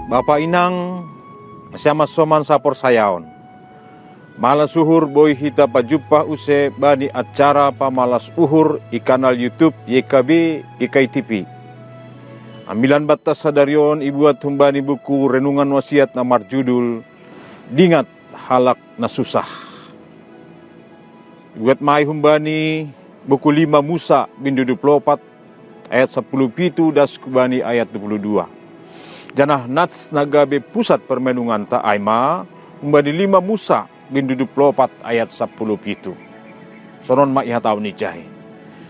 Bapak Inang sama soman sapor sayaon. Malas uhur boy hita pajupah use bani acara pamalas uhur i kanal YouTube YKB IKTV. Ambilan batas sadarion ibuat humbani buku renungan wasiat namar judul Dingat Halak na Susah. Ibuat mai humbani buku 5 Musa bindu 24 ayat 10 pitu das kubani ayat 22. Janah nats nagabe pusat permenungan ta aima humbani 5 Musa bindu 24 ayat 10 pitu. Sonon mak ihatau ni jahe.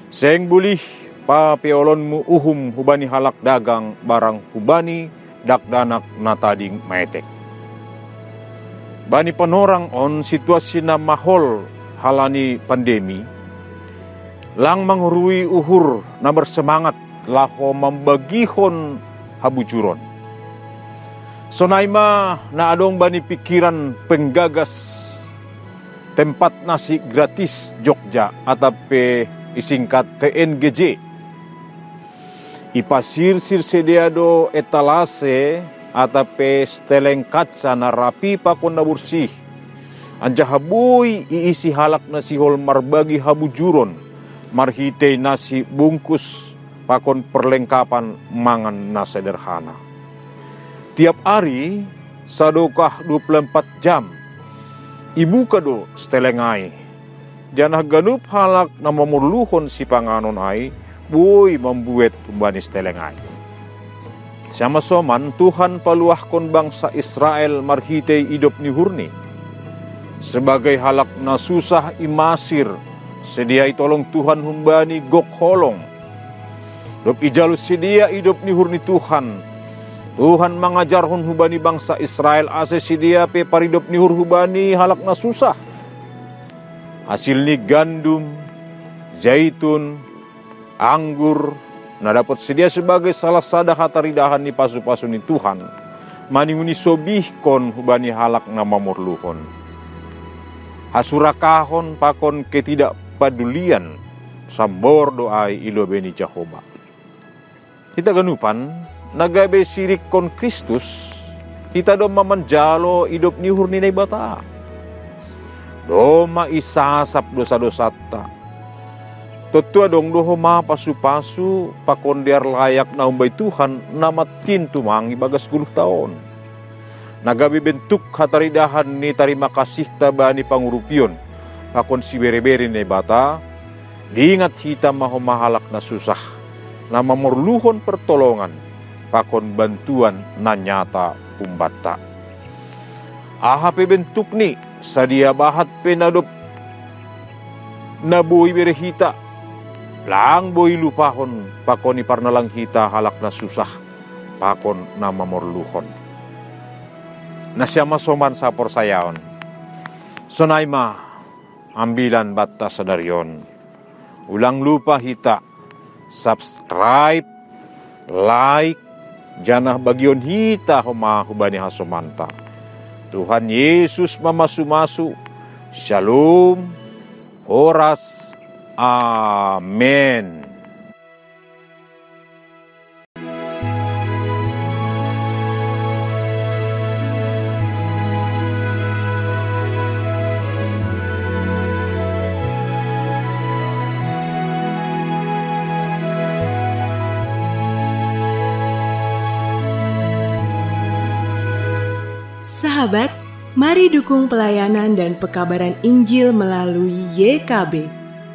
Seng bulih pa peolonmu uhum hubani halak dagang barang hubani dakdanak natading maetek. Bani penorang on situasi na mahol halani pandemi. Lang mangrui uhur na bersemangat laho membagihon habujuron. Sonaima na adong bani pikiran penggagas tempat nasi gratis Jogja atape isingkat TNGJ. Ipasir-sir sediado etalase atape steleng kaca na rapi pakon na bersih. Anja habui iisi halak nasihol marbagi habujuron. Marhite nasi bungkus pakon perlengkapan mangan na sederhana. Tiap hari sadokah 24 jam. Ibu kado stelengai. Janah ganup halak na mamurluhon si panganon ai, boy membuat tumbani stelengai. Sama soman Tuhan paluahkon bangsa Israel marhite idop ni hurni. Sebagai halak na susah imasir, sedia itolong Tuhan humbani gok holong. Dop ijalus sedia idop ni hurni Tuhan. Tuhan mengajar hubani bangsa Israel ase sidia pe paridop nihur hubani halak na susah. Hasil ni gandum, zaitun, anggur, na dapat sedia sebagai salah sada hataridahan ni pasu-pasu ni Tuhan. Maninguni sobihkon hubani halak na mamurluhon. Hasurakahon pakon ketidakpedulian sambor doai ilo beni Jehovah. Kita ganupan nagabe sirik kon Kristus, kita do mamanjalo idop nihur ninay bata. Do maisasap dosa-dosa ta. Totua dong doho ma pasu-pasu pakon diar layak na umbay Tuhan namatin tumangi bagas 10 tahun. Nagabe bentuk hataridahan ni tarima kasih tabani pangurupion pakon si bere-bere ninay bata. Diingat hita mahalak na susah na mamurluhon pertolongan pakon bantuan na nyata umbata. Ahape bentuk ni sadia bahat penadop na boy berehita. Lang boy lupahon pakon iparnalang hita halak na susah pakon na mamorluhon. Nasyama soman sapor sayaon. Sonaima ambilan batas sadarion. Ulang lupa hita subscribe, like, janah bagion hita hubani hasomanta. Tuhan Yesus mamasu-masu. Shalom. Horas. Amen. Sahabat, mari dukung pelayanan dan pekabaran Injil melalui YKB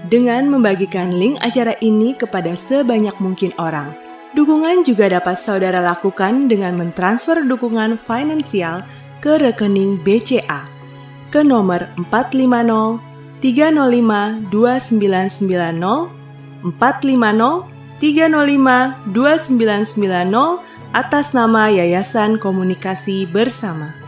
dengan membagikan link acara ini kepada sebanyak mungkin orang. Dukungan juga dapat saudara lakukan dengan mentransfer dukungan finansial ke rekening BCA ke nomor 450 305 2990 450 305 2990 atas nama Yayasan Komunikasi Bersama.